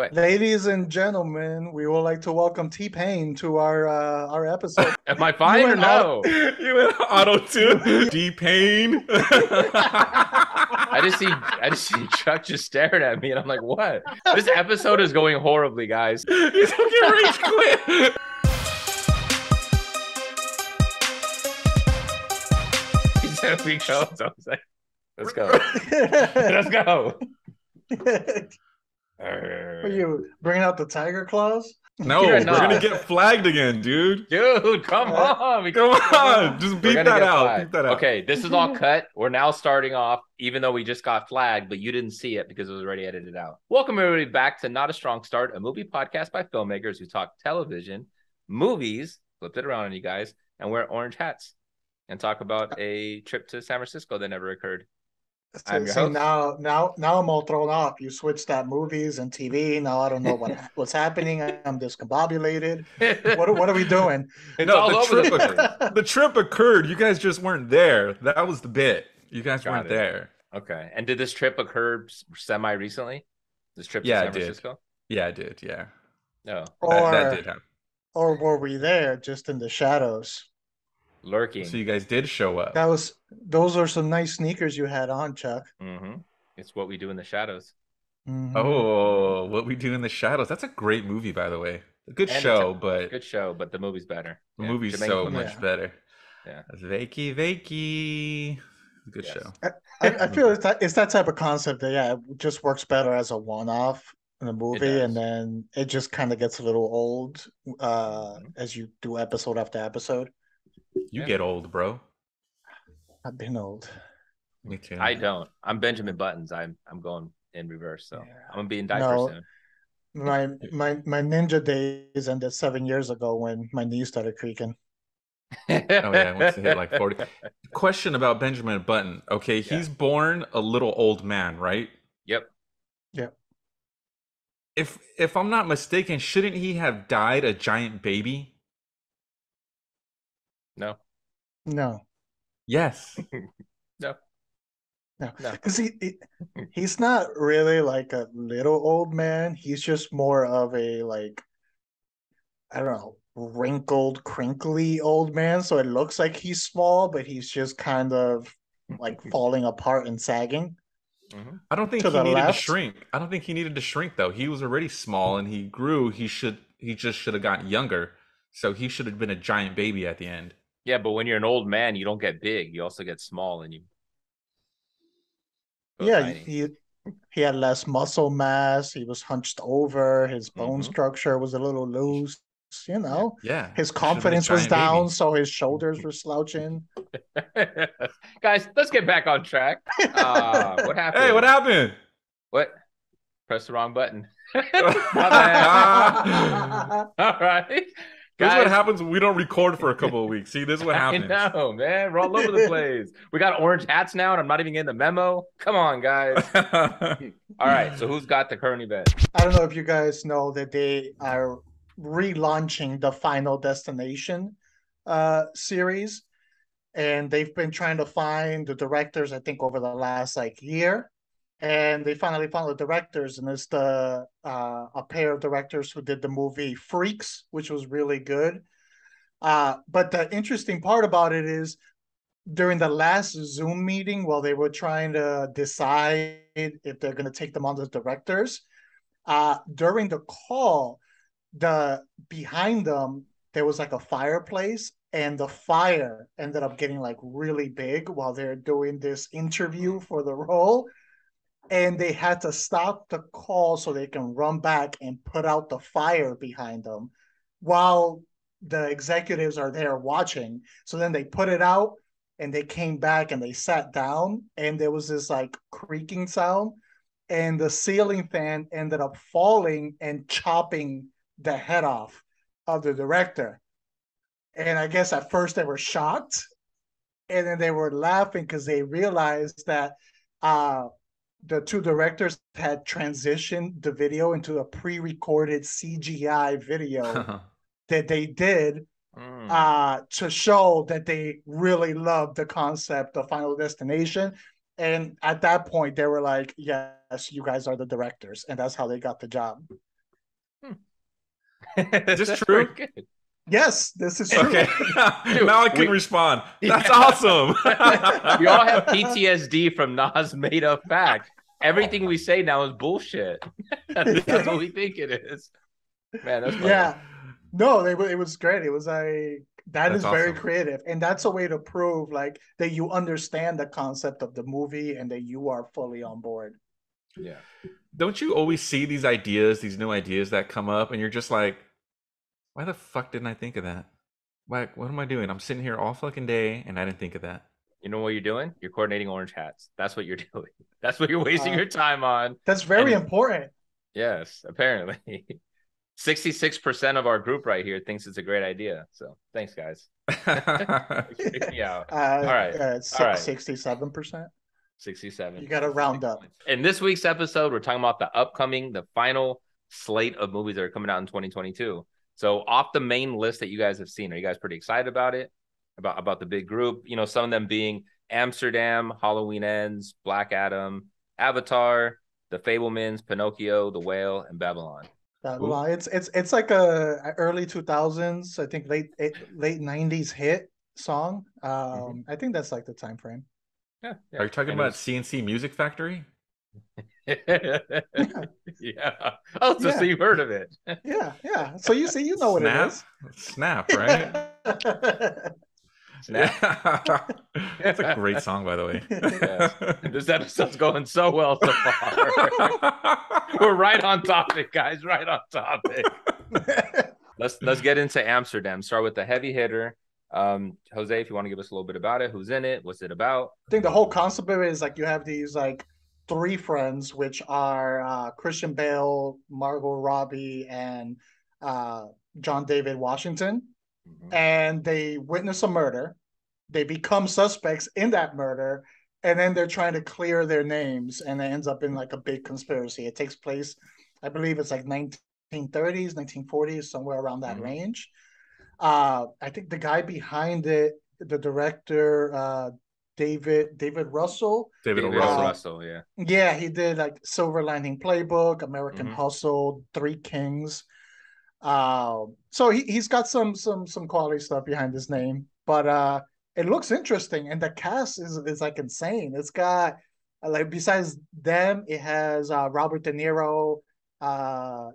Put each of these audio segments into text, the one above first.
What? Ladies and gentlemen, we would like to welcome T-Pain to our episode. Am I You fine or went out. no? You went auto You, tune. you D Pain. I just see Chuck just staring at me, and I'm like, what? This episode is going horribly, guys. He's fucking rage quit. He said we go. So I was like, let's go. Let's go. Are you bringing out the tiger claws? No, You're we're not. gonna get flagged again, dude. Dude, come on. Come on, just We're beat gonna that get out. flagged. Beat that out. Okay, this is all cut. We're now starting off, even though we just got flagged, but you didn't see it because it was already edited out. Welcome everybody back to Not a Strong Start, a movie podcast by filmmakers who talk television, movies, flipped it around on you guys, and wear orange hats and talk about a trip to San Francisco that never occurred. I'm your See, host. now I'm all thrown off. You switched that movies and TV. Now I don't know what's happening. I'm discombobulated. What are we doing? It's No, all the over the trip, place. the trip occurred. You guys just weren't there. That was the bit. You guys Got weren't it. there. Okay. And did this trip occur semi recently? This trip to Yeah, San it did. Francisco? Yeah, I did. Yeah, No. that Or did happen. or were we there just in the shadows? Lurking. So you guys did show up. Those are some nice sneakers you had on, Chuck. It's what we do in the shadows. Mhm. Oh, What We Do in the Shadows. That's a great movie, by the way. A good And show, but Good show, but the movie's better. the Yeah, movie's Jermaine so Clement. much better. Yeah. Vakey. Good Yes. show. I feel it's that type of concept that it just works better as a one-off in a movie, does. and then it just kind of gets a little old Mhm. as you do episode after episode. You Yeah. get old, bro. I've been old. Me too. I don't. I'm Benjamin Buttons. I'm going in reverse, so Yeah. I'm gonna be in diapers No, soon. my ninja days ended 7 years ago when my knee started creaking. Oh yeah, once they hit like 40. Question about Benjamin Button. Okay, he's born a little old man, right? Yep. Yeah. If I'm not mistaken, shouldn't he have died a giant baby? No. No, Yes. No. no, No. because he's not really like a little old man. He's just more of a like, I don't know, wrinkled, crinkly old man. So it looks like he's small, but he's just kind of like falling apart and sagging. Mhm. I don't think To he the needed to left? shrink. I don't think he needed to shrink though. He was already small and he grew. He just should have gotten younger. So he should have been a giant baby at the end. Yeah, but when you're an old man, you don't get big. You also get small, and you go Yeah, tiny. he had less muscle mass. He was hunched over. His bone Mhm. structure was a little loose. You know, Yeah. his He should have been a confidence was giant down, baby. so his shoulders were slouching. Guys, let's get back on track. What happened? Hey, what happened? What? Press the wrong button. My bad. All right. This is what Guys, happens when we don't record for a couple of weeks. See, this is what happens. I know, man. We're all over the place. We got orange hats now, and I'm not even getting the memo. Come on, guys. All right. So who's got the current event? I don't know if you guys know that they are relaunching the Final Destination series, and they've been trying to find the directors, I think, over the last like year. And they finally found the directors, and it's the a pair of directors who did the movie Freaks, which was really good. But the interesting part about it is during the last Zoom meeting, while they were trying to decide if they're going to take them on as directors, during the call, the behind them there was like a fireplace, and the fire ended up getting like really big while they're doing this interview for the role, and they had to stop the call so they can run back and put out the fire behind them while the executives are there watching. So then they put it out, and they came back and they sat down, and there was this like creaking sound, and the ceiling fan ended up falling and chopping the head off of the director. And I guess at first they were shocked, and then they were laughing because they realized that the two directors had transitioned the video into a pre-recorded CGI video that they did to show that they really loved the concept of Final Destination. And at that point, they were like, yes, you guys are the directors. And that's how they got the job. Is this true? Yes, this is true. Okay. Dude, Now I can respond. That's Yeah. awesome. We all have PTSD from Nas made up fact. Everything we say now is bullshit. That's what we think it is. Man, that's funny. Yeah. No, it was great. It was like that That's is very awesome. creative, and that's a way to prove like that you understand the concept of the movie and that you are fully on board. Yeah. Don't you always see these ideas, these new ideas that come up, and you're just like, why the fuck didn't I think of that? Like, what am I doing? I'm sitting here all fucking day and I didn't think of that. You know what you're doing? You're coordinating orange hats. That's what you're doing. That's what you're wasting your time on. That's very And- important. Yes, apparently. 66% of our group right here thinks it's a great idea. So thanks, guys. Kick me out. All right. All right. 67%. 67. You got to round up. In this week's episode, we're talking about the final slate of movies that are coming out in 2022. So off the main list that you guys have seen, are you guys pretty excited about it? About the big group? You know, some of them being Amsterdam, Halloween Ends, Black Adam, Avatar, The Fabelmans, Pinocchio, The Whale, and Babylon. Babylon. It's like a early 2000s, I think late 90s hit song. I think that's like the time frame. Yeah. Are you talking about CNC Music Factory? Yeah. Oh, so you've heard of it. Yeah. So you see, you know what it is. Snap, right? It's a great song, by the way. Yes. This episode's going so well so far. We're right on topic, guys. Right on topic. Let's get into Amsterdam. Start with the heavy hitter. Jose, if you want to give us a little bit about it, who's in it, what's it about? I think the whole concept of it is like you have these like three friends, which are Christian Bale, Margot Robbie, and John David Washington. And they witness a murder. They become suspects in that murder, and then they're trying to clear their names, and it ends up in like a big conspiracy. It takes place, I believe it's like 1930s, 1940s, somewhere around that range. I think the guy behind it, the director, David Russell. David Russell, yeah. Yeah, he did like Silver Lining Playbook, American Hustle, Three Kings. So he's got some quality stuff behind his name, but it looks interesting, and the cast is like insane. It's got like besides them, it has Robert De Niro,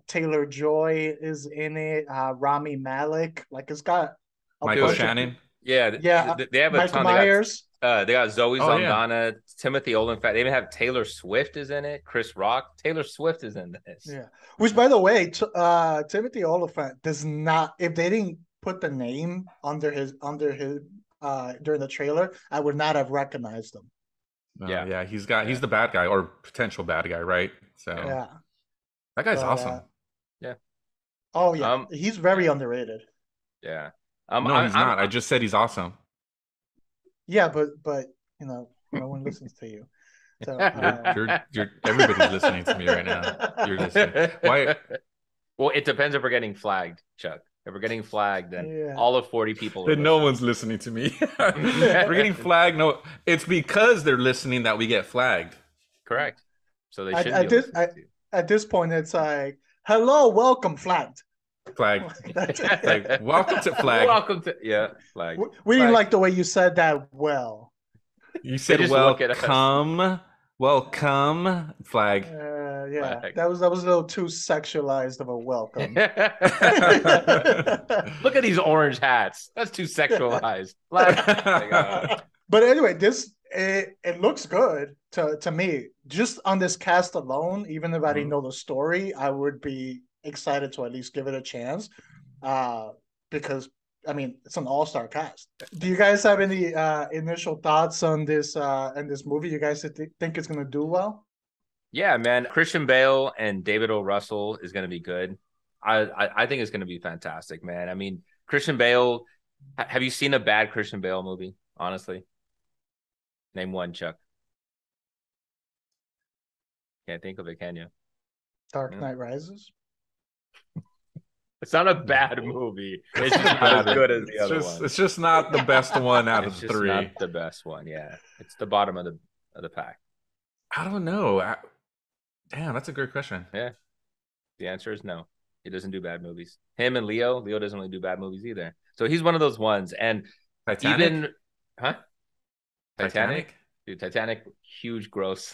Taylor Joy is in it, Rami Malek. Like it's got Michael Shannon. They have a Michael ton. Myers. They got Zoe Saldana, Timothy Olyphant. They even have Taylor Swift is in it. Chris Rock. Taylor Swift is in this. Yeah. Which, by the way, Timothy Olyphant does not. If they didn't put the name under his during the trailer, I would not have recognized him. Yeah. He's the bad guy or potential bad guy, right? So yeah, that guy's awesome. Yeah. Oh yeah, he's very underrated. Yeah. No, he's not. I just said he's awesome. Yeah, but you know, no one listens to you. So you're everybody's listening to me right now. You're listening. Why? Well, it depends if we're getting flagged, Chuck. If we're getting flagged, then all of 40 people. Then no one's listening to me. We're getting flagged. No, it's because they're listening that we get flagged. Correct. So they should. At this point, it's like, hello, welcome, flagged. Flag. Like, welcome to flag. Welcome to flag. We didn't like the way you said that. Well, you said welcome, welcome, flag. Flag. That was a little too sexualized of a welcome. Look at these orange hats. That's too sexualized. Flag. But anyway, it looks good to me. Just on this cast alone, even if I didn't know the story, I would be excited to at least give it a chance, because I mean it's an all-star cast. Do you guys have any initial thoughts on this movie? You guys think it's gonna do well? Yeah, man. Christian Bale and David O. Russell is gonna be good. I think it's gonna be fantastic, man. I mean, Christian Bale. Have you seen a bad Christian Bale movie? Honestly, name one, Chuck. Can't think of it, can you? Dark Knight Rises. It's not a bad movie. It's just not as good as the other one. It's just not the best one out of the three. It's not the best one. Yeah, it's the bottom of the pack. I don't know. Damn, that's a great question. Yeah, the answer is no. He doesn't do bad movies. Him and Leo. Leo doesn't really do bad movies either. So he's one of those ones. And Titanic? even, huh? Titanic? Dude, Titanic, huge gross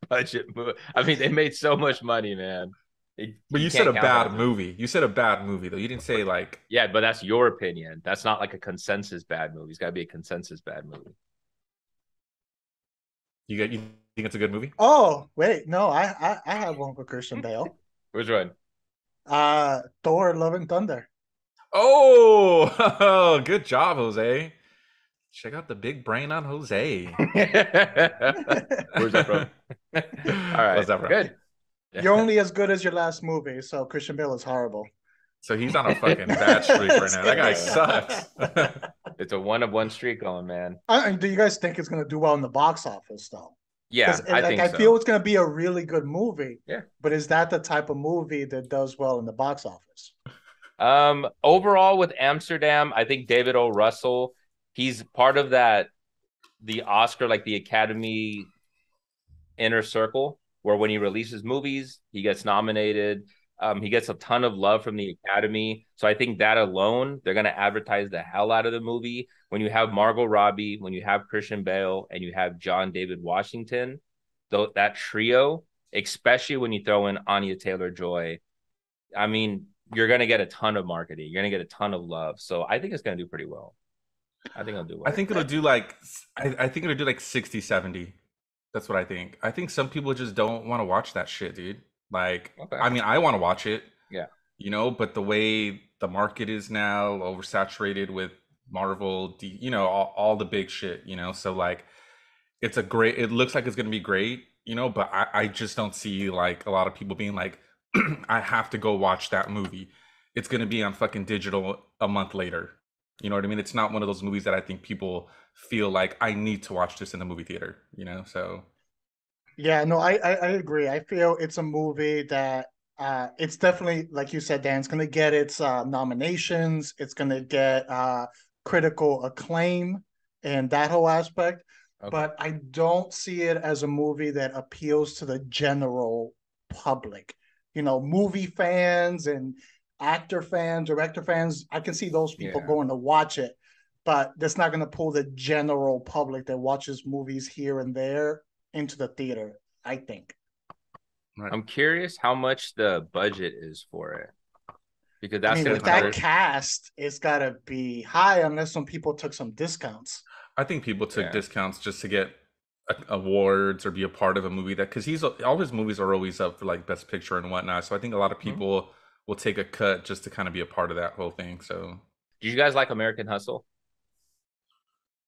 budget movie. I mean, they made so much money, man. But You you said can't a count that bad as movie. You said a bad movie though. You didn't say like yeah, but that's your opinion. That's not like a consensus bad movie. It's got to be a consensus bad movie. you think it's a good movie? Oh, wait, no, I have one for Christian Bale. Which one? Thor: Love and Thunder. Oh, good job, Jose. Check out the big brain on Jose. Where's that from? All right, What's that from? good. You're only as good as your last movie, so Christian Bale is horrible. So he's on a fucking bad streak right now. That guy sucks. It's a 1-of-1 streak going, man. Do you guys think it's going to do well in the box office, though? Yeah, I think so. feel it's going to be a really good movie. Yeah. But is that the type of movie that does well in the box office? Overall with Amsterdam, I think David O. Russell, he's part of that, the Oscar, like the Academy inner circle, where when he releases movies, he gets nominated. He gets a ton of love from the Academy. So I think that alone, they're going to advertise the hell out of the movie. When you have Margot Robbie, when you have Christian Bale, and you have John David Washington, that trio, especially when you throw in Anya Taylor-Joy, I mean, you're going to get a ton of marketing. You're going to get a ton of love. So I think it's going to do pretty well. I think it'll do well. I think it'll do like I think it'll do like 60, 70. That's what I think. I think some people just don't want to watch that shit, dude. Like, Okay. I mean, I want to watch it. Yeah. You know, but the way the market is now, oversaturated with Marvel, you know, all the big shit, you know. So like, it looks like it's gonna be great, you know, but I just don't see like a lot of people being like, I have to go watch that movie. It's gonna be on fucking digital a month later. You know what I mean? It's not one of those movies that I think people feel like I need to watch this in the movie theater, you know? So Yeah, no, I agree. I feel it's a movie that it's definitely, like you said, Dan, it's going to get its nominations. It's going to get critical acclaim and that whole aspect. Okay. But I don't see it as a movie that appeals to the general public. You know, movie fans and actor fans, director fans, I can see those people going to watch it. But that's not going to pull the general public that watches movies here and there into the theater, I think. right. I'm curious how much the budget is for it, because that's with that cast, it's got to be high unless some people took some discounts. I think people took discounts just to get awards or be a part of a movie because all his movies are always up for like Best Picture and whatnot. So I think a lot of people will take a cut just to kind of be a part of that whole thing. So, did you guys like American Hustle?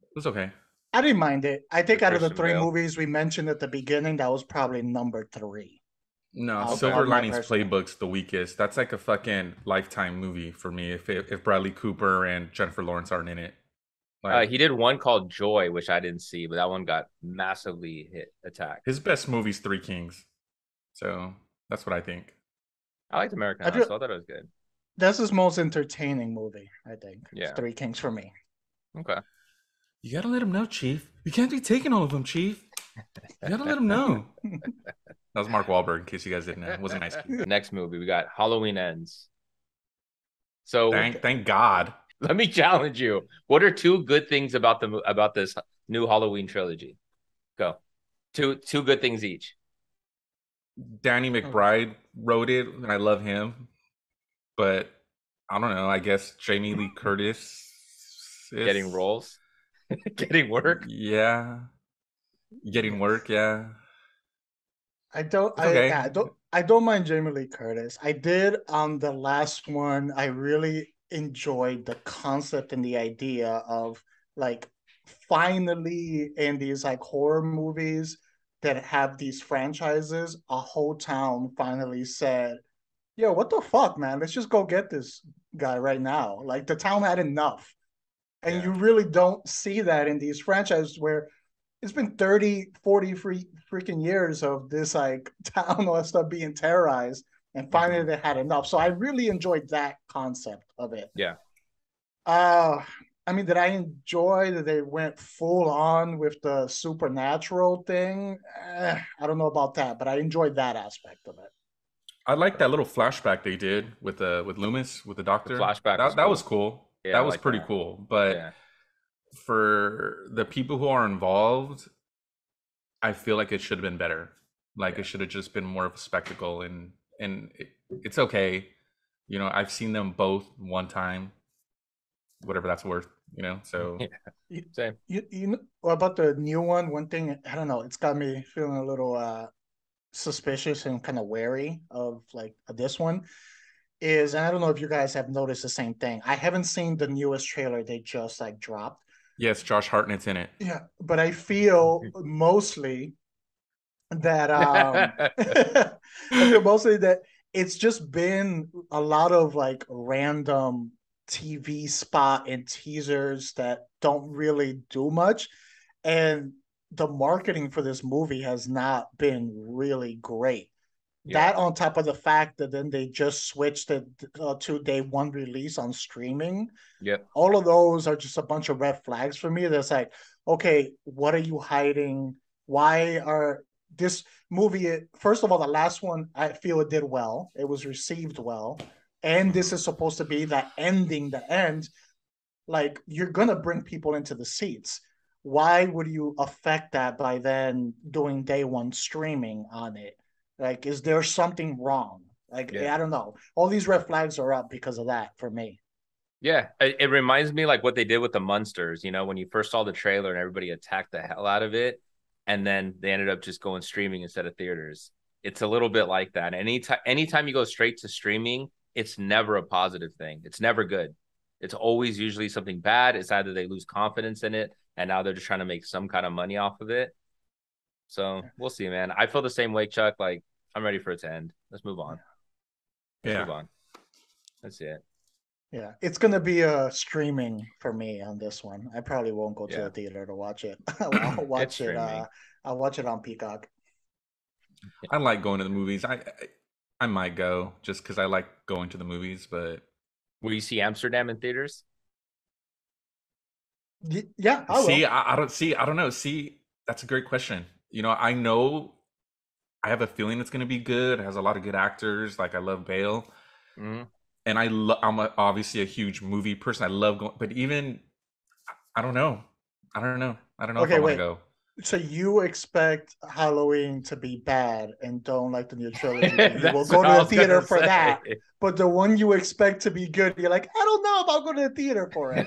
It was okay. I didn't mind it. I think out of the Christian three Bale. movies we mentioned at the beginning, that was probably number 3. No, Okay. Silver On my Linings personal. Playbook's the weakest. That's like a fucking Lifetime movie for me. If Bradley Cooper and Jennifer Lawrence aren't in it, like, He did one called Joy, which I didn't see, but that one got massively attacked. his best movie's Three Kings. So that's what I think. I liked American I Hustle. feel- I thought it was good. That's his most entertaining movie, I think. Yeah. It's Three Kings for me. Okay. You gotta let him know, Chief. You can't be taking all of them, Chief. You gotta let him know. That was Mark Wahlberg, in case you guys didn't know. It wasn't Ice Cube. Next movie, we got Halloween Ends. So Thank God. let me challenge you. What are 2 good things about this new Halloween trilogy? Go. Two good things each. Danny McBride wrote it, and I love him. But I don't know. I guess Jamie Lee Curtis is Getting roles. Getting work. Yeah. Getting work, yeah. I don't It's okay. I don't mind Jamie Lee Curtis. I did on the last one. I really enjoyed the concept and the idea of like finally in these like horror movies that have these franchises, a whole town finally said, yo, what the fuck, man? Let's just go get this guy right now. Like the town had enough. And you really don't see that in these franchises where it's been 30, 40 freaking years of this like town or stuff being terrorized, and finally they had enough. So I really enjoyed that concept of it. Yeah. I mean, did I enjoy that they went full on with the supernatural thing? I don't know about that, but I enjoyed that aspect of it. I like that little flashback they did with Loomis with the The doctor. flashback was That cool. was cool. Yeah, That I was like pretty that. cool. But Yeah. for the people who are involved, I feel like it should have been better. Like it Yeah. should have just been more of a spectacle, and it's okay. You know, I've seen them both one time, whatever that's worth. You know, so Yeah. You, Same. you know about the new one? One thing, I don't know, it's got me feeling a little suspicious and kind of wary of like this one is, and I don't know if you guys have noticed the same thing. I haven't seen the newest trailer they just like dropped. yes, Josh Hartnett's in it. Yeah, but I feel mostly that I feel mostly that it's just been a lot of like random TV spot and teasers that don't really do much. And the marketing for this movie has not been really great. Yeah. That on top of the fact that then they just switched it to day one release on streaming. Yep. All of those are just a bunch of red flags for me. That's like, okay, what are you hiding? Why are this movie? First of all, the last one I feel it did well. It was received well, and this Mhm. is supposed to be that ending. The end, like you're gonna bring people into the seats. Why would you affect that by then doing day one streaming on it? Like, is there something wrong? Like, Yeah. I don't know. All these red flags are up because of that for me. Yeah, it reminds me like what they did with the Munsters, you know, when you first saw the trailer and everybody attacked the hell out of it, and then they ended up just going streaming instead of theaters. It's a little bit like that. Anytime you go straight to streaming, it's never a positive thing. It's never good. It's always usually something bad. It's either they lose confidence in it and now they're just trying to make some kind of money off of it. So we'll see, man. I feel the same way, Chuck. Like I'm ready for it to end. Let's move on. Let's Yeah. move on. That's it. Yeah, it's gonna be a streaming for me on this one. I probably won't go to Yeah. the theater to watch it. I'll It's watch it. streaming. I'll watch it on Peacock. I like going to the movies. I might go just because I like going to the movies, but Will you see Amsterdam in theaters? Yeah, I see, will. I don't see. I don't know. See, that's a great question. You know I have a feeling it's going to be good. It has a lot of good actors. Like I love Bale, Mm-hmm. and I'm obviously a huge movie person. I love going, but even I don't know. I don't know. I don't know if I Okay, want to wait. go. So you expect Halloween to be bad and don't like the new trilogy, but you will That's go what to I the was theater gonna for that. say. But the one you expect to be good, you're like, I don't know if I'll go to the theater for it.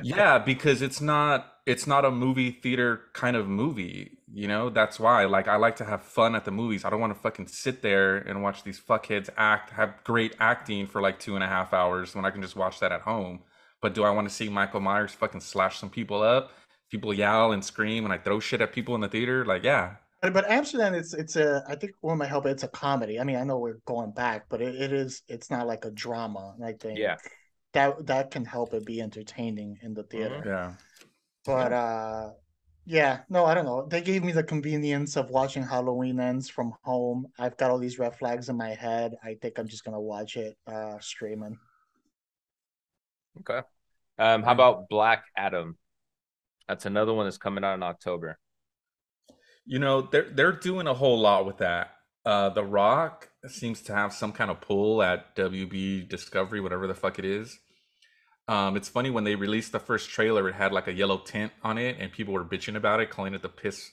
Yeah, because it's not a movie theater kind of movie, That's why like I like to have fun at the movies. I don't want to fucking sit there and watch these fuckheads have great acting for like 2.5 hours when I can just watch that at home. But do I want to see Michael Myers fucking slash some people up, people yell and scream and I throw shit at people in the theater? Like, yeah. But Amsterdam, it's a. I think one might help. It's a comedy. I mean, I know we're going back, but it is. It's not like a drama. And I think Yeah. that can help it be entertaining in the Mhm. theater. Yeah. But Yeah. yeah, no, I don't know. They gave me the convenience of watching Halloween Ends from home. I've got all these red flags in my head. I think I'm just gonna watch it streaming. Okay. How Fine. about Black Adam? That's another one that's coming out in October. They're doing a whole lot with that. The Rock seems to have some kind of pull at WB Discovery, whatever the fuck it is. It's funny when they released the first trailer, it had like a yellow tint on it, and people were bitching about it, calling it the piss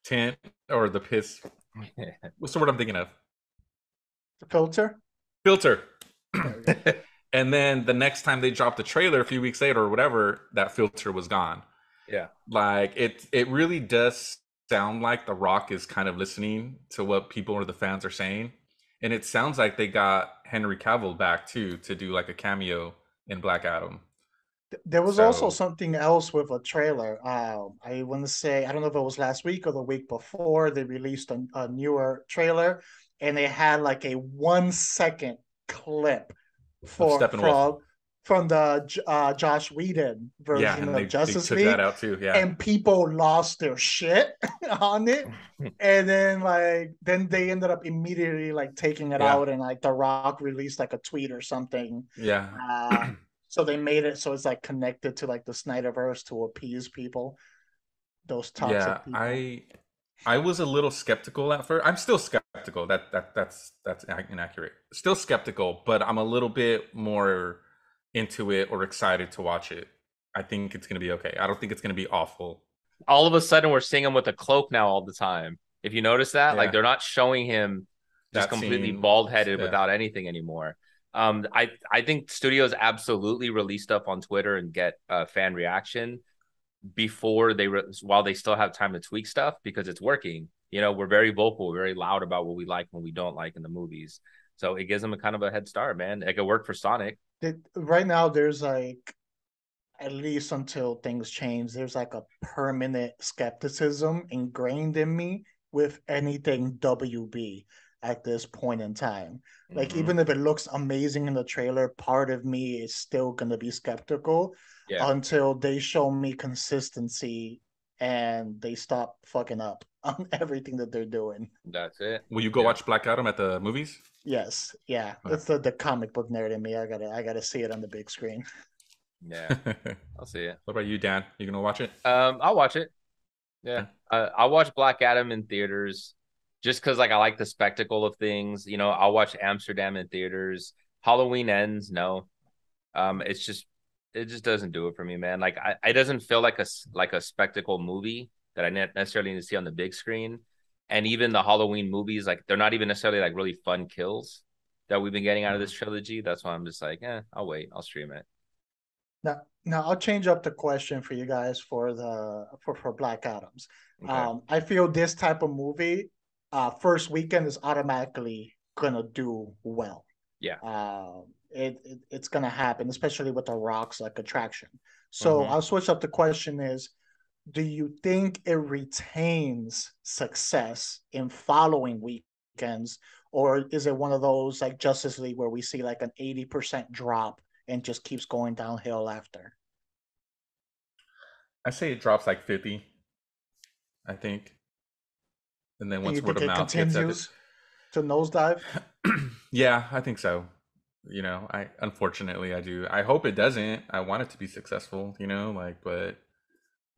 tint or the piss. What's the word I'm thinking of? The filter. Filter. There we go. And then the next time they dropped the trailer, a few weeks later or whatever, that filter was gone. Yeah. Like it really does sound like The Rock is kind of listening to what people or the fans are saying. And it sounds like they got Henry Cavill back too to do like a cameo in Black Adam. There was also So something else with a trailer. I want to say I don't know if it was last week or the week before they released a newer trailer, and they had like a 1 second clip of for Steppenwolf. from the Josh Whedon Yeah, version and of they Justice took that League, out too. Yeah. and people lost their shit on it. And then then they ended up immediately like taking it Yeah. out, and like The Rock released like a tweet or something. Yeah. So they made it so it's like connected to like the Snyderverse to appease people, those Yeah. toxic people. I was a little skeptical at first. I'm still skeptical skeptical. That's inaccurate. Still skeptical, but I'm a little bit more into it or excited to watch it. I think it's gonna be okay. I don't think it's gonna be awful. All of a sudden, we're seeing him with a cloak now all the time. If you notice that, like Yeah, they're not showing him just that completely scene. bald headed Yeah, without anything anymore. I think studios absolutely release stuff on Twitter and get fan reaction before while they still have time to tweak stuff because it's working. You know, we're very vocal, very loud about what we like and what we don't like in the movies. So it gives them a kind of a head start, man. It could work for Sonic. Right now, there's like, at least until things change, there's like a permanent skepticism ingrained in me with anything WB at this point in time. Like, Mm-hmm. even if it looks amazing in the trailer, part of me is still going to be skeptical Yeah, until they show me consistency and they stop fucking up on everything that they're doing. that's it. will you go Yeah, watch Black Adam at the movies? Yes, yeah, Okay. that's the comic book nerd in me. I gotta see it on the big screen. yeah. What I'll see it. about you, Dan? You gonna watch it? I'll watch it. Yeah, Okay. I'll watch Black Adam in theaters just because like I like the spectacle of things. You know, I'll watch Amsterdam in theaters. Halloween Ends, no. It's just it just doesn't do it for me, man. Like it doesn't feel like a spectacle movie that I necessarily need to see on the big screen. And even the Halloween movies, like they're not even necessarily like really fun kills that we've been getting out of this Mhm. trilogy. That's why I'm just like, I'll wait, I'll stream it. Now I'll change up the question for you guys for for Black Adams. Okay. I feel this type of movie, first weekend is automatically gonna do well. Yeah. It's gonna happen, especially with the Rock's like attraction. So Mm-hmm. I'll switch up the question is, do you think it retains success in following weekends, or is it one of those like Justice League where we see like an 80% drop and just keeps going downhill after? I say it drops like 50. I think, and then And you once word think of it mouth gets at it, continues to nosedive? yeah, I think so. I unfortunately I do. I hope it doesn't. I want it to be successful. But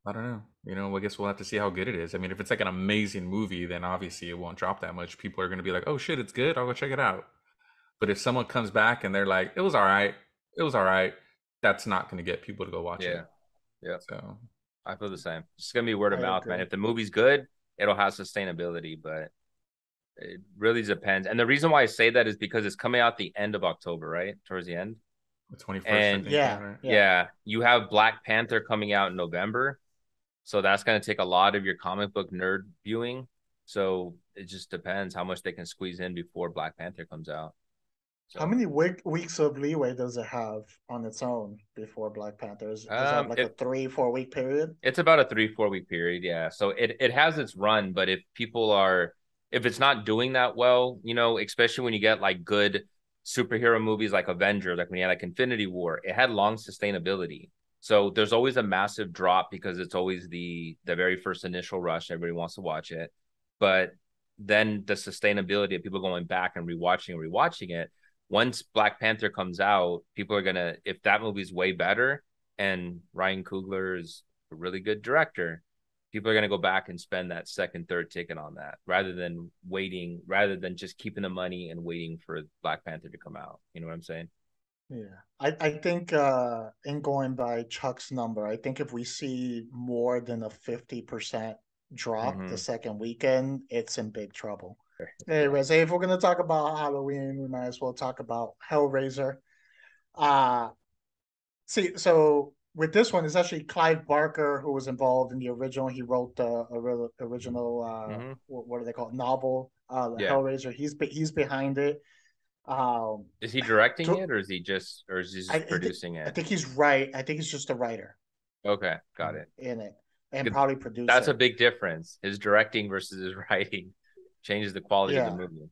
I don't know. I guess we'll have to see how good it is. I mean, if it's like an amazing movie, then obviously it won't drop that much. People are going to be like, "Oh shit, it's good. I'll go check it out." But if someone comes back and they're like, "It was all right. It was all right," that's not going to get people to go watch Yeah. it. Yeah. So, I feel the same. It's gonna be word of I mouth, man. agree. If the movie's good, it'll have sustainability, but it really depends. And the reason why I say that is because it's coming out the end of October, right? Towards the end. the 21st, I And think, yeah, Yeah, right? yeah. yeah, you have Black Panther coming out in November. So that's gonna take a lot of your comic book nerd viewing. So it just depends how much they can squeeze in before Black Panther comes out. How So many weeks of leeway does it have on its own before Black Panther? Does it have like a it 3, 4 week period? it's about a 3-4 week period, yeah. So it has its run, but if it's not doing that well, especially when you get like good superhero movies like Avengers, like when you had like Infinity War, it had long sustainability. So there's always a massive drop because it's always the very first initial rush. Everybody wants to watch it, but then the sustainability of people going back and rewatching it. Once Black Panther comes out, people are gonna if that movie's way better and Ryan Coogler is a really good director, people are going to go back and spend that second, third ticket on that rather than just keeping the money and waiting for Black Panther to come out. You know what I'm saying? Yeah. I think in going by Chuck's number, I think if we see more than a 50% drop the Mm-hmm. second weekend, it's in big trouble. Hey, Yeah. Reza, if we're gonna talk about Halloween, we might as well talk about Hellraiser. Uh See, so with this one, it's actually Clive Barker who was involved in the original. He wrote the original Mm-hmm. what do they call it? Novel, the Yeah. Hellraiser. He's behind it. Um, Is he directing to, it or is he I, just I think producing I it? think he's right. I think he's just a writer Okay, got it. in it and Good. probably That's a producer. big difference. His directing versus his writing changes the quality of the Yeah, movie.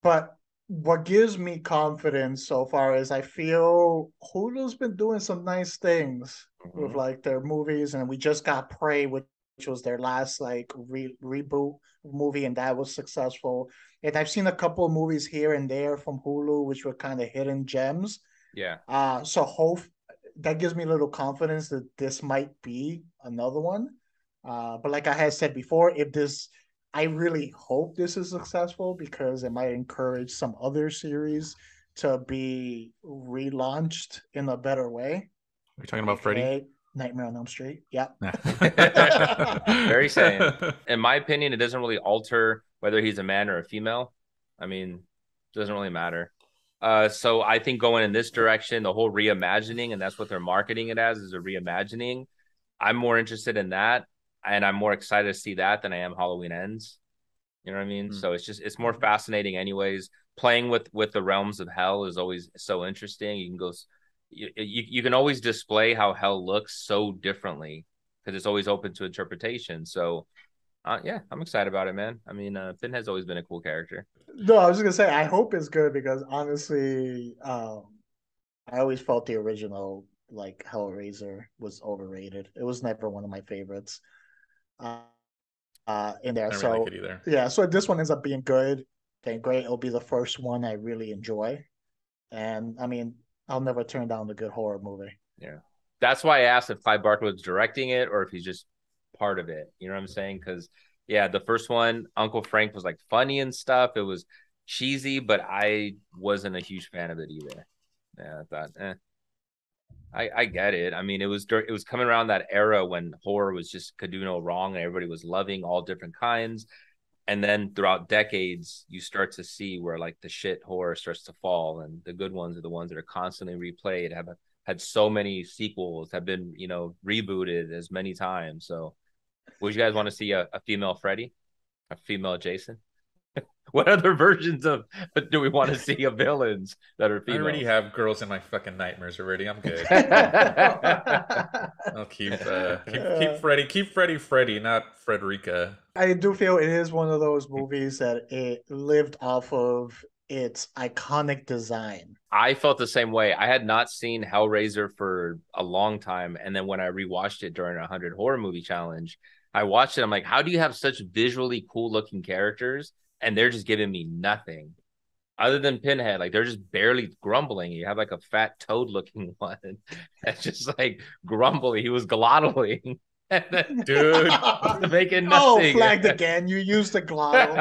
but what gives me confidence so far is I feel Hulu's been doing some nice things with Mm-hmm. like their movies, and we just got Prey, which was their last like reboot movie, and that was successful. And I've seen a couple of movies here and there from Hulu, which were kind of hidden gems. Yeah. So hope that gives me a little confidence that this might be another one. But like I had said before, if this I really hope this is successful because it might encourage some other series to be relaunched in a better way. Are you talking about Freddy? AKA Nightmare on Elm Street. Yeah. Very sane. In my opinion, it doesn't really alter whether he's a man or a female. I mean, it doesn't really matter. So I think going in this direction, the whole reimagining, and that's what they're marketing it as, is a reimagining. I'm more interested in that, and I'm more excited to see that than I am Halloween Ends. You know what I mean? So it's more fascinating, anyways. Playing with the realms of hell is always so interesting. You can go, you can always display how hell looks so differently because it's always open to interpretation. So yeah, I'm excited about it, man. I mean, Pinhead's always been a cool character. No, I was just gonna say I hope it's good because honestly, I always felt the original like Hellraiser was overrated. It was never one of my favorites. In there. I don't So really like it either. yeah, so this one ends up being good, then great. It'll be the first one I really enjoy. And I mean, I'll never turn down a good horror movie. Yeah. That's why I asked if Clive Barker was directing it or if he's just part of it. You know what I'm saying? Because yeah, the first one, Uncle Frank was like funny and stuff. It was cheesy, but I wasn't a huge fan of it either. Yeah, I thought, I get it. I mean, it was coming around that era when horror was just could do no wrong and everybody was loving all different kinds. And then throughout decades, you start to see where like the shit horror starts to fall, and the good ones are the ones that are constantly replayed, have had so many sequels, have been rebooted as many times. So, would you guys want to see a female Freddy, a female Jason? What other versions of do we want to see of villains that are females? I already have girls in my fucking nightmares already. I'm good. I'll keep Freddy, not Frederica. I do feel it is one of those movies that it lived off of its iconic design. I felt the same way. I had not seen Hellraiser for a long time, and then when I rewatched it during a 100 horror movie challenge, I watched it. I'm like, how do you have such visually cool looking characters and they're just giving me nothing other than Pinhead? Like they're just barely grumbling. You have like a fat toad looking one that's just like grumbling. He was glottling. Dude, making nothing. Oh, flagged again. You used the glottal.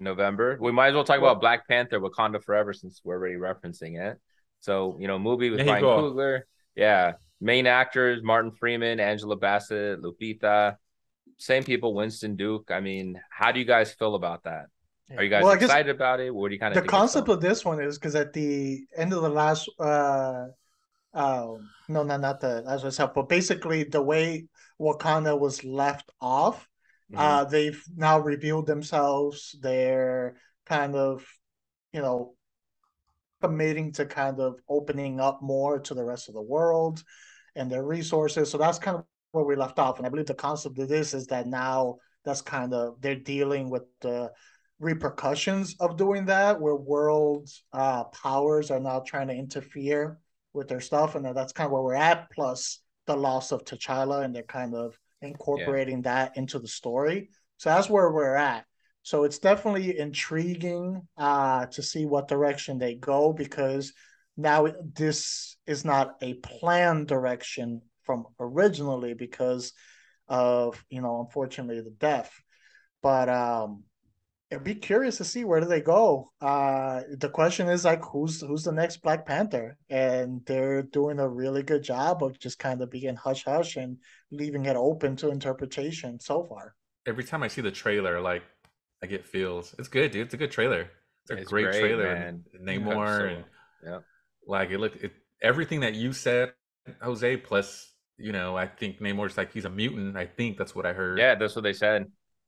November. We might as well talk about Black Panther, Wakanda Forever, since we're already referencing it. So, movie with Ryan Coogler. Yeah. Main actors, Martin Freeman, Angela Bassett, Lupita. Same people, Winston Duke. I mean, how do you guys feel about that? Are you guys excited about it? What do you kind of the concept of this one is because at the end of the last no, not the last one, but basically the way Wakanda was left off, they've now revealed themselves. They're kind of, committing to kind of opening up more to the rest of the world and their resources. So that's kind of where we left off. And I believe the concept of this is that now that's kind of they're dealing with the repercussions of doing that, where world powers are now trying to interfere with their stuff, and that's kind of where we're at. Plus the loss of T'Challa, and they're kind of incorporating that into the story. So that's where we're at. So it's definitely intriguing to see what direction they go, because now this is not a planned direction from originally because of, unfortunately the death. But I'd be curious to see where do they go. The question is like, who's the next Black Panther? And they're doing a really good job of just kind of being hush hush and leaving it open to interpretation so far. Every time I see the trailer, like I get feels. It's good, dude. It's a good trailer. It's a great trailer. Man. Namor and like everything that you said, Jose. Plus, I think Namor's like he's a mutant. I think that's what I heard. Yeah, that's what they said.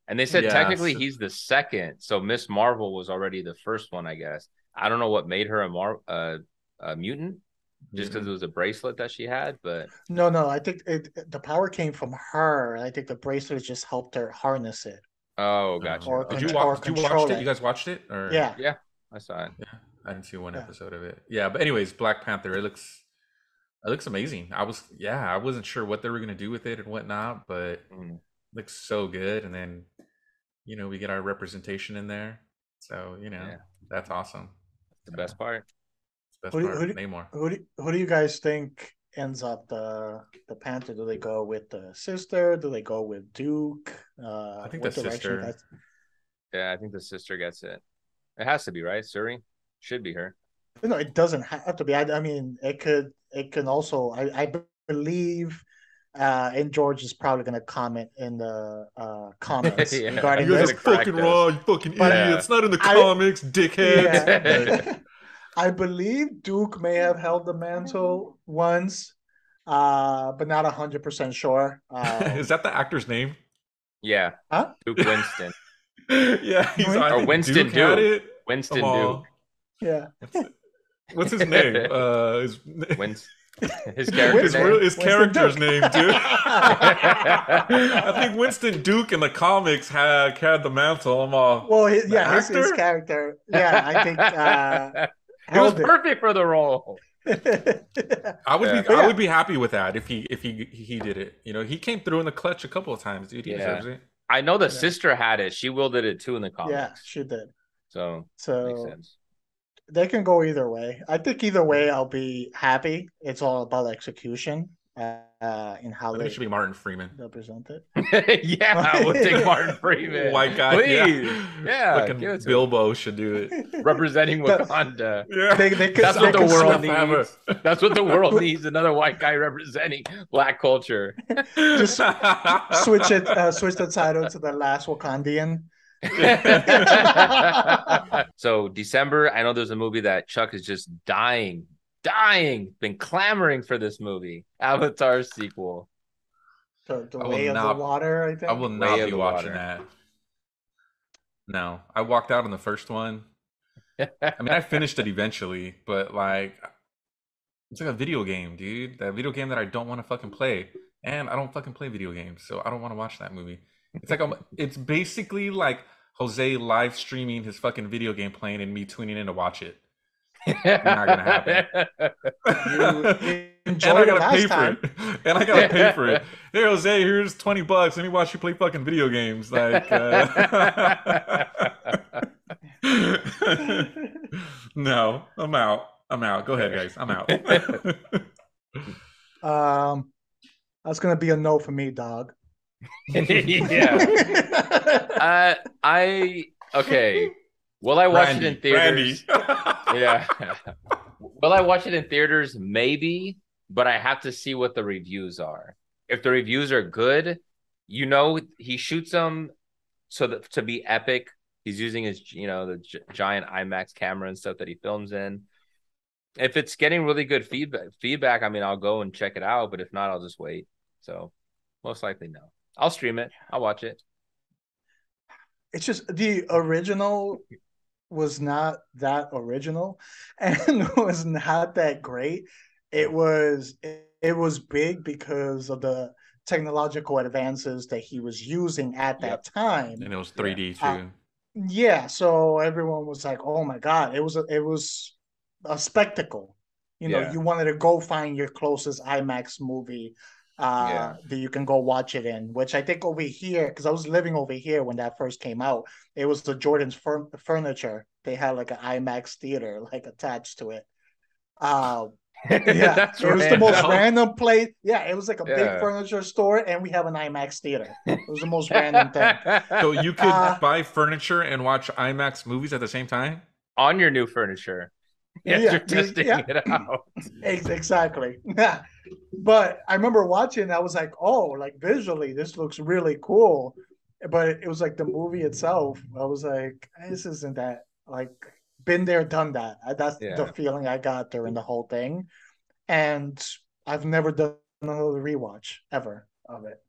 And they said technically he's the second. So Miss Marvel was already the first one, I guess. I don't know what made her a mutant, just because it was a bracelet that she had. But no, I think the power came from her. I think the bracelet just helped her harness it. Oh, gotcha. Did you watch it? You guys watched it? Or yeah, I saw it. Yeah, I didn't see one episode of it. Yeah, but anyways, Black Panther. It looks amazing. I wasn't sure what they were gonna do with it and whatnot, but looks so good. And then we get our representation in there, so that's awesome. The best part. Namor. Who do you guys think ends up the Panther? Do they go with the sister? Do they go with Duke? I think What the direction? sister. Yeah, I think the sister gets it. It has to be, right? Suri should be her. No, it doesn't have to be. I mean, it could. It can also. I believe. And George is probably going to comment in the comments Yeah, regarding You guys this. are fucking wrong, you fucking But, idiot. It's not in the I- comics, dickheads. Yeah. I believe Duke may have held the mantle once, but not 100% sure. Is that the actor's name? Yeah, Huh? Duke Winston. Yeah, he's. I Or think Winston Duke had Duke. it. Winston Come on. Duke. Yeah. What's his name? His character's name. His Winston character's Duke. name, dude. I think Winston Duke in the comics had the mantle. I'm all. Well, his actor? character. Yeah, I think He was held it. perfect for the role. I would Yeah. be. I would be happy with that if he did it. You know, he came through in the clutch a couple of times, dude. He Yeah. deserves it. I know the sister had it. She wielded it too in the comics. Yeah, she did. So makes So sense. they can go either way. I think either way, I'll be happy. It's all about execution and how I think they it should be Martin Freeman. represent it. Yeah, we'll take Martin Freeman. White guy. Please. Yeah, Fucking give it to Bilbo should do it. him. Representing Wakanda. Yeah. They could, That's they what the could world switch- needs. That's what the world needs. Another white guy representing black culture. Just switch the title to the last Wakandian. So December, I know there's a movie that Chuck is just dying, been clamoring for this movie. Avatar sequel. The I will way of not- the water, I think. I will Way not of be the watching water. that. No, I walked out on the first one. I mean, I finished it eventually, but like, it's like a video game, dude. That video game that I don't want to fucking play, and I don't fucking play video games, so I don't want to watch that movie. It's like it's basically like Jose live streaming his fucking video game playing and me tuning in to watch it. Not gonna happen. You And enjoyed I it gotta last pay time. for it. And I gotta pay for it. Hey Jose, here's $20. Let me watch you play fucking video games. Like, no, I'm out. Go ahead, guys. I'm out. That's gonna be a no for me, dog. Yeah. Okay. Will I watch it in theaters? Yeah. Will I watch it in theaters? Maybe, but I have to see what the reviews are. If the reviews are good, you know, he shoots them so that to be epic. He's using his, the giant IMAX camera and stuff that he films in. If it's getting really good feedback, I mean, I'll go and check it out. But if not, I'll just wait. So most likely no. I'll stream it. I'll watch it. It's just the original was not that original and was not that great. It was big because of the technological advances that he was using at that time. And it was 3D too. Yeah, so everyone was like, "Oh my God!" It was a spectacle. You wanted to go find your closest IMAX movie that you can go watch it in. Which I think over here, because I was living over here when that first came out, it was the Jordan's furniture. They had like an IMAX theater like attached to it. Yeah, it was the most random place. Yeah, it was like a big furniture store, and we have an IMAX theater. It was the most random thing. So you could buy furniture and watch IMAX movies at the same time? On your new furniture. Yes, you're testing it out. Exactly. But I remember watching, I was like, oh, like visually, this looks really cool. But it was like the movie itself, I was like, this isn't that, like, been there, done that. That's the feeling I got during the whole thing. And I've never done another rewatch ever of it.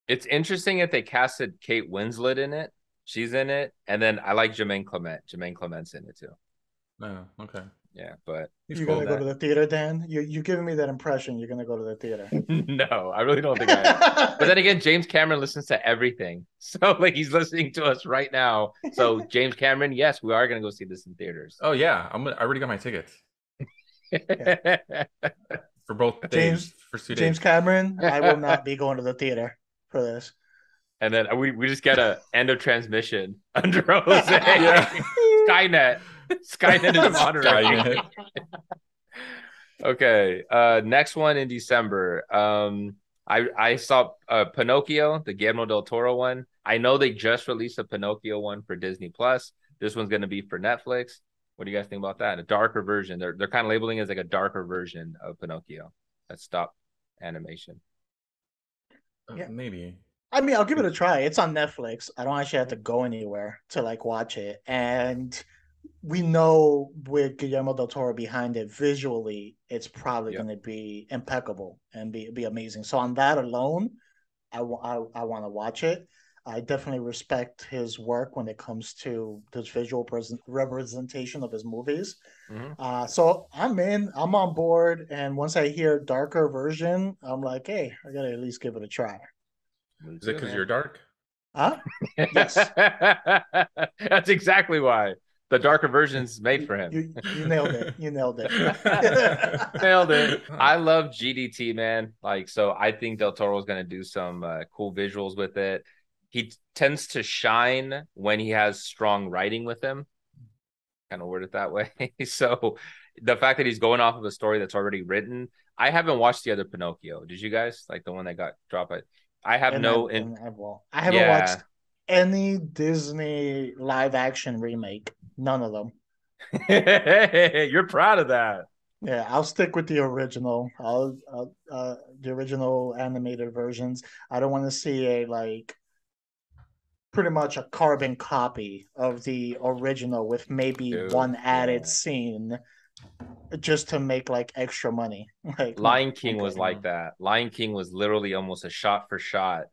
It's interesting that they casted Kate Winslet in it. She's in it. And then I like Jermaine Clement. Jermaine Clement's in it too. Oh, okay. Yeah, but you're gonna go to the theater, Dan? You're giving me that impression you're gonna go to the theater. No, I really don't think I am. But then again, James Cameron listens to everything. So like he's listening to us right now. So James Cameron, yes, we are gonna go see this in theaters. Oh yeah. I already got my tickets. For both days. For 2 days. James Cameron, I will not be going to the theater for this. And then we just get a end of transmission under Jose. Skynet is monitoring. Okay. Next one in December. I saw Pinocchio, the Guillermo del Toro one. I know they just released a Pinocchio one for Disney Plus. This one's going to be for Netflix. What do you guys think about that? A darker version. They're kind of labeling it as like a darker version of Pinocchio. That stop animation. Yeah. Maybe. I mean, I'll give it a try. It's on Netflix. I don't actually have to go anywhere to like watch it. And we know with Guillermo del Toro behind it, visually, it's probably Yep. going to be impeccable and be amazing. So on that alone, I want to watch it. I definitely respect his work when it comes to this visual representation of his movies. Mhm. So I'm in. I'm on board. And once I hear darker version, I'm like, hey, I gotta at least give it a try. Me Is it too, because man. you're dark? Huh? Yes. That's exactly why. The darker version's made for him. You nailed it. You nailed it. Nailed it. I love GDT, man. Like, so I think Del Toro is going to do some cool visuals with it. He tends to shine when he has strong writing with him. Kind of word it that way. So the fact that he's going off of a story that's already written, I haven't watched the other Pinocchio. Did you guys? Like the one that got dropped? I have and I no in. and I will. I haven't Yeah. watched any Disney live action remake. None of them. You're proud of that. Yeah, I'll stick with the original. The original animated versions. I don't want to see a like pretty much a carbon copy of the original with maybe Dude, one added yeah. scene just to make like extra money. Like, no, Lion I'm King was good. like that. Lion King was literally almost a shot for shot.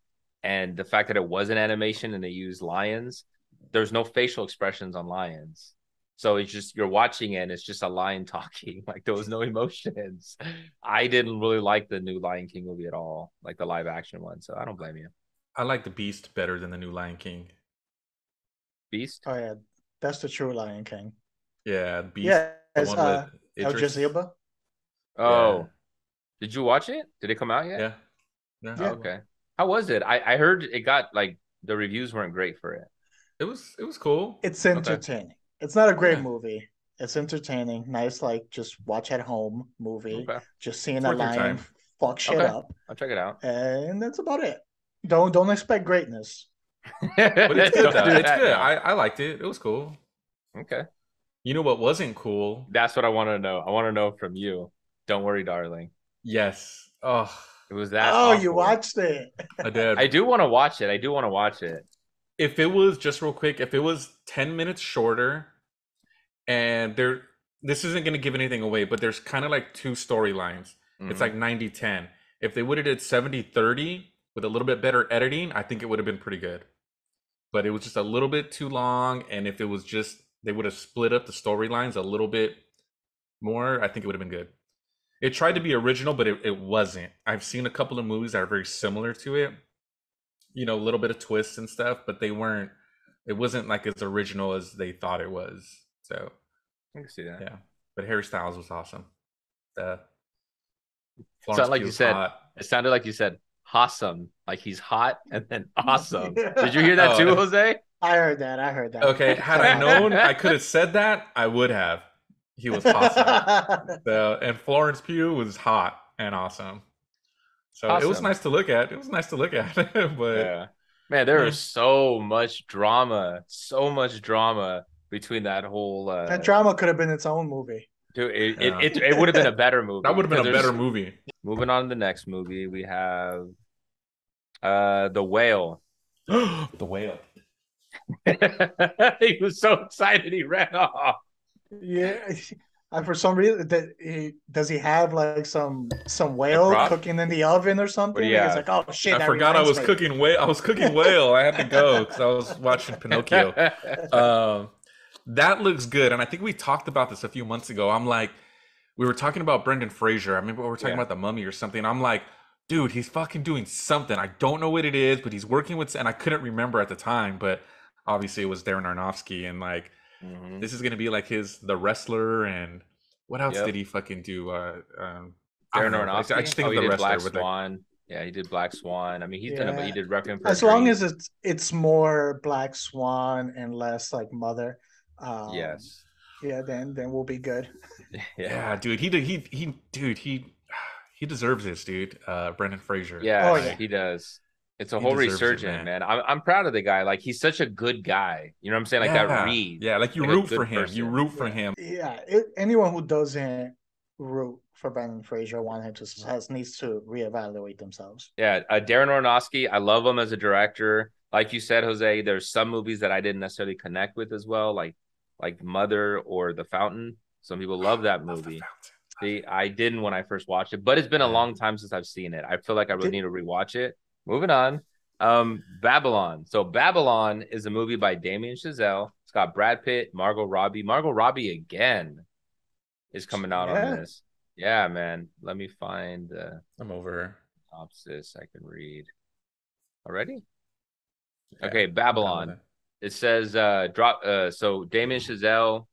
And the fact that it was an animation and they used lions, there's no facial expressions on lions. So it's just you're watching it and it's just a lion talking. Like there was no emotions. I didn't really like the new Lion King movie at all, like the live action one. So I don't blame you. I like the Beast better than the new Lion King. Beast? Oh yeah, that's the true Lion King. Yeah, Beast, Yeah, the as one with El Idris. Jaziba. Yeah, Oh, did you watch it? Did it come out yet? yeah, yeah. Oh, Yeah, okay. How was it? I heard it got like the reviews weren't great for it. It was cool. it's Okay. entertaining. It's not a great Yeah, movie. It's entertaining, nice, like just watch at home movie. Okay. Just seeing it's a worth your lion time. fuck shit Okay. up, I'll check it out. and that's about it. Don't expect greatness. But it's good though. It's good. No. I liked it. It was cool. Okay. You know what wasn't cool? That's what I want to know. I want to know from you. Don't worry, darling. Yes. Oh, It was that Oh, you awful. watched it? I did. I do want to watch it. I do want to watch it. If it was just real quick, if it was 10 minutes shorter and this isn't going to give anything away, but there's kind of like two storylines. It's like Mhm. 90-10. If they would have did 70-30 with a little bit better editing, I think it would have been pretty good. But it was just a little bit too long, and if it was just they would have split up the storylines a little bit more, I think it would have been good. It tried to be original, but it wasn't. I've seen a couple of movies that are very similar to it. You know, a little bit of twists and stuff, but they weren't. It wasn't like as original as they thought it was. So I can see that. yeah, but Harry Styles was awesome. Uh, It Florence sounded like you Pugh's said. hot. It sounded like you said awesome, like he's hot and then awesome. Did you hear that too, Oh, Jose? I heard that. I heard that. okay. Had I known I could have said that, I would have. He was awesome. So, and Florence Pugh was hot and awesome. So it was Awesome. nice to look at. It was nice to look at, but Yeah. Man, there yeah. was so much drama between that whole That drama could have been its own movie. dude, Yeah. it would have been a better movie That would have been because a there's better movie. moving on to the next movie, we have The Whale. The Whale. He was so excited he ran off. Yeah, for some reason does he have like some whale prop? cooking in the oven or something? yeah. He's like, oh shit, I that forgot I reminds was me. cooking whale. I was cooking whale. I had to go because I was watching Pinocchio. That looks good, and I think we talked about this a few months ago. I'm like, we were talking about Brendan Fraser. I remember we were talking Yeah. about The Mummy or something. I'm like, dude, he's fucking doing something. I don't know what it is, but he's working with, and I couldn't remember at the time, but obviously it was Darren Aronofsky, and like, Mhm. this is gonna be like the wrestler, and what else Yep. did he fucking do? I Darren don't know. I Aronofsky. just think Oh, of he the did wrestler Black with like, Swan. Yeah, he did Black Swan. I mean, he Yeah, did Requiem for a as long Dream. as it's more Black Swan and less like Mother. Yes. Yeah, then we'll be good. Yeah, dude, he deserves this, dude. Brendan Fraser, Oh Yeah, yeah. like he does. It's a he whole deserves it, resurgence, man. man. I'm proud of the guy. Like he's such a good guy. You know what I'm saying? Like that Yeah, reads yeah, like you like a root for good him. You person. root for Yeah, him. yeah. Anyone who doesn't root for Brendan Fraser, want him to success, needs to reevaluate themselves. Yeah, Darren Aronofsky, I love him as a director. Like you said, Jose, there's some movies that I didn't necessarily connect with as well, like Mother or The Fountain. Some people love that Love the movie. fountain. See, I didn't when I first watched it, but it's been a Yeah. long time since I've seen it. I feel like I really Did, need to rewatch it. Moving on. Babylon. So Babylon is a movie by Damien Chazelle. It's got Brad Pitt, Margot Robbie. Margot Robbie again is coming out on yeah. this. Yeah, man. Let me find the I'm over her. synopsis I can read. Already? Yeah, Okay, I'm done with Babylon. it. It says so Damien Chazelle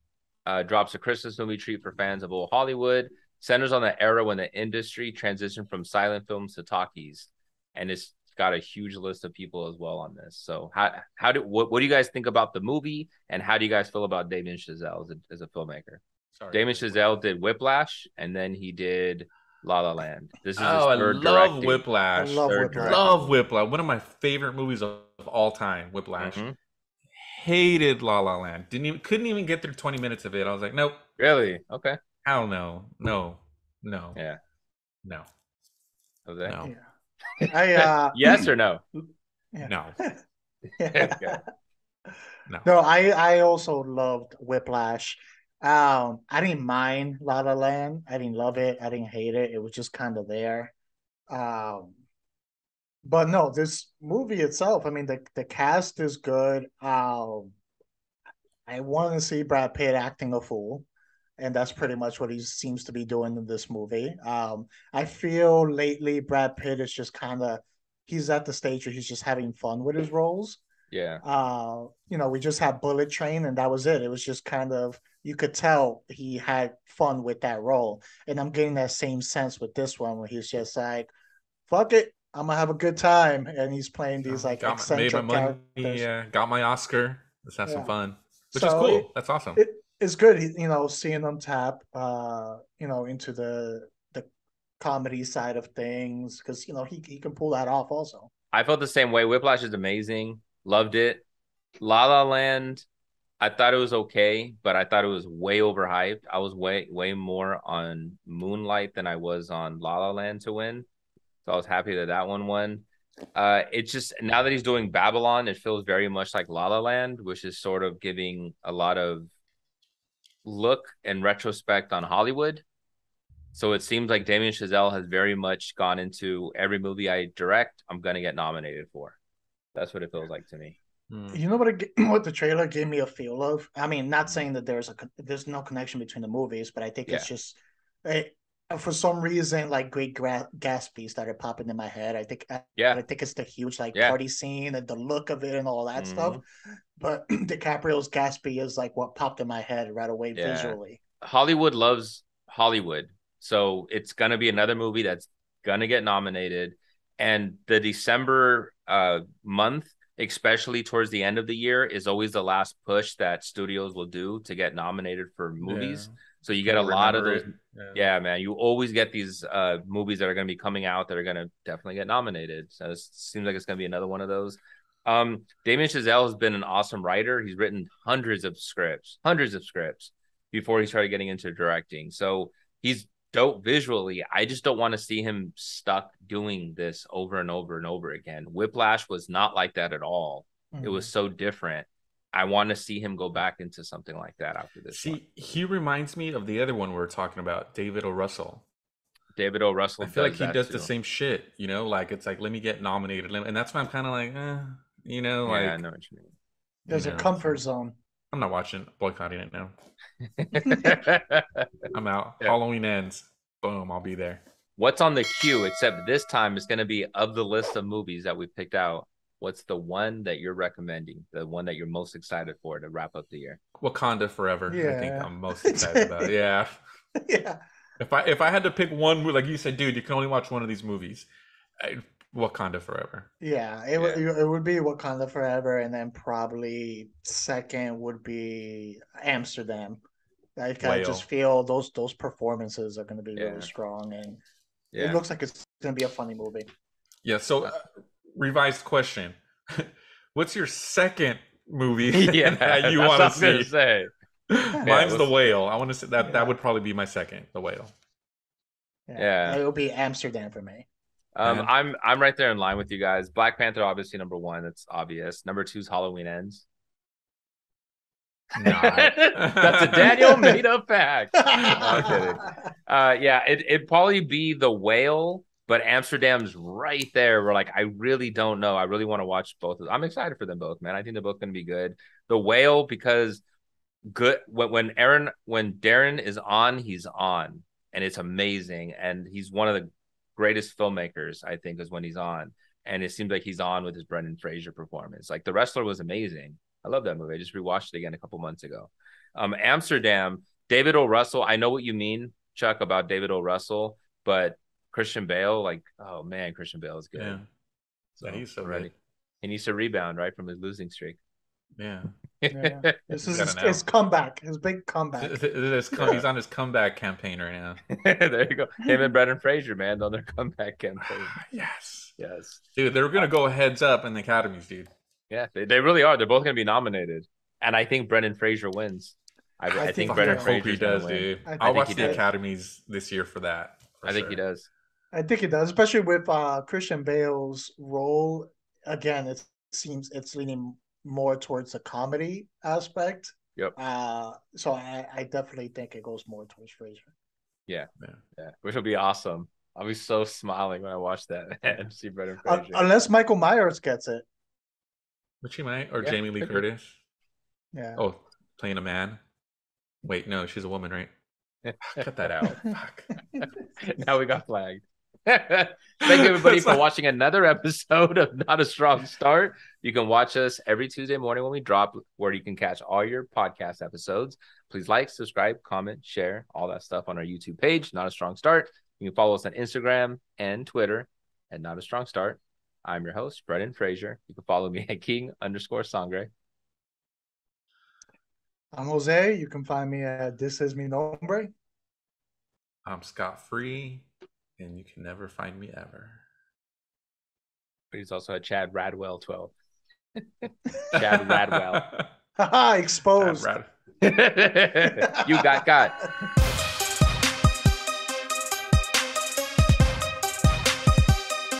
drops a Christmas movie treat for fans of old Hollywood, centers on the era when the industry transitioned from silent films to talkies. And it's got a huge list of people as well on this. So what do you guys think about the movie, and how do you guys feel about Damien Chazelle as a filmmaker? Sorry, Damien wait, what? Chazelle did Whiplash, and then he did La La Land. This is his Oh, I third love directing. I Whiplash. love Third Whiplash. directing Love movie. Whiplash. One of my favorite movies of all time. Whiplash. Mm-hmm. Hated La La Land. Couldn't even get through 20 minutes of it. I was like, nope. Really? Okay. Hell no. No. No. Yeah. No. Jose? No. Yeah. I Yes or no? yeah. No. Okay. No. No, I also loved Whiplash. I didn't mind La La Land. I didn't love it. I didn't hate it. It was just kind of there. Um, but no, this movie itself, I mean, the cast is good. I want to see Brad Pitt acting a fool, and that's pretty much what he seems to be doing in this movie. I feel lately Brad Pitt is just kind of he's at the stage where he's just having fun with his roles. Yeah. We just had Bullet Train, and that was it. It was just kind of you could tell he had fun with that role, and I'm getting that same sense with this one where he's just like, "Fuck it, I'm gonna have a good time," and he's playing these like Made my eccentric money. characters. Got my Oscar. Let's have some Yeah, fun. Which is so cool. That's awesome. it's good, seeing them tap, into the comedy side of things because he can pull that off also. I felt the same way. Whiplash is amazing. Loved it. La La Land, I thought it was okay, but I thought it was way overhyped. I was way more on Moonlight than I was on La La Land to win. So I was happy that one won. It's just now that he's doing Babylon, it feels very much like La La Land, which is sort of giving a lot of look and retrospect on Hollywood. So it seems like Damien Chazelle has very much gone into every movie I direct, I'm going to get nominated for. That's what it feels like to me. You know what the trailer gave me a feel of? I mean, not saying that there's no connection between the movies, but I think it's Yeah. just for some reason like Great Gatsby started popping in my head. I think it's the huge like party scene and the look of it and all that stuff. But DiCaprio's Gatsby is like what popped in my head right away visually. Hollywood loves Hollywood. So it's going to be another movie that's going to get nominated. And the December month, especially towards the end of the year, is always the last push that studios will do to get nominated for movies. Yeah. So you get a lot of those. Yeah, man. You always get these movies that are going to be coming out that are going to definitely get nominated. So it seems like it's going to be another one of those. Damien Chazelle has been an awesome writer. He's written hundreds of scripts before he started getting into directing. So he's dope visually. I just don't want to see him stuck doing this over and over and over again. Whiplash was not like that at all. It was so different. I want to see him go back into something like that after this. He reminds me of the other one we were talking about, David O. Russell. David O. Russell. I feel like he does the same shit, like it's like, let me get nominated. And that's why I'm kind of like, yeah, like, I know what you mean. There's a comfort zone. I'm not boycotting it now. I'm out. Yeah. Halloween ends. Boom, I'll be there. What's on the queue, except this time it's going to be of the list of movies that we've picked out, what's the one that you're recommending, the one that you're most excited for to wrap up the year? Wakanda Forever. Yeah. I think I'm most excited about. Yeah. Yeah. If I had to pick one, like you said, dude, you can only watch one of these movies. Wakanda Forever. Yeah, it would be Wakanda Forever, and then probably second would be Amsterdam. Like I Whale. just feel those performances are going to be Yeah. really strong, and Yeah. it looks like it's going to be a funny movie. Yeah. So, revised question: what's your second movie Yeah, that you that's want what I to was gonna see? say. Mine's The what's- Whale. I want to say that. Yeah. That would probably be my second. The Whale. Yeah. It'll be Amsterdam for me. And I'm right there in line with you guys. Black Panther, obviously number one. That's obvious. Number two is Halloween Ends. nah. That's a Daniel made up fact. No, I'm kidding. Yeah, it'd probably be The Whale, but Amsterdam's right there. We're like, I really don't know. I really want to watch both of them. I'm excited for them both, man. I think they're both going to be good. The Whale, because good when Darren is on, he's on, and it's amazing. And he's one of the greatest filmmakers, I think, is when he's on. And it seems like he's on with his Brendan Fraser performance. Like The Wrestler was amazing. I love that movie. I just rewatched it again a couple months ago. Amsterdam, David O. Russell. I know what you mean, Chuck, about David O. Russell, but Christian Bale, like, oh man, Christian Bale is good. Yeah. So he's so ready. He needs to rebound, right, from his losing streak. Yeah. This is his comeback, his big comeback. He's on his comeback campaign right now. There you go. Him and Brendan Fraser, man, on their comeback campaign. Yes. Dude, they're gonna go heads up in the academies, dude. Yeah, they really are. They're both gonna be nominated, and I think Brendan Fraser wins. I think Brendan Fraser does, dude. I'll watch the academies this year for that. I think he does. I think he does, especially with Christian Bale's role. Again, it seems it's leaning more towards the comedy aspect. Yep. So I definitely think it goes more towards Fraser. Yeah. Which will be awesome. I'll be so smiling when I watch that and see Brendan Fraser. Unless Michael Myers gets it. Which he might, or Jamie Lee Curtis. Yeah. Oh, playing a man. Wait, no, she's a woman, right? Cut that out. Fuck. Now we got flagged. Thank you, everybody, for watching another episode of Not a Strong Start. You can watch us every Tuesday morning when we drop, where you can catch all your podcast episodes. Please like, subscribe, comment, share, all that stuff on our YouTube page, Not a Strong Start. You can follow us on Instagram and Twitter at Not a Strong Start. I'm your host, Brendan Fraser. You can follow me at King_Sangre. I'm Jose. You can find me at This Is Mi Nombre. I'm Scott Free, and you can never find me ever. He's also at Chad Radwell 12. Chad Radwell. Exposed. You got.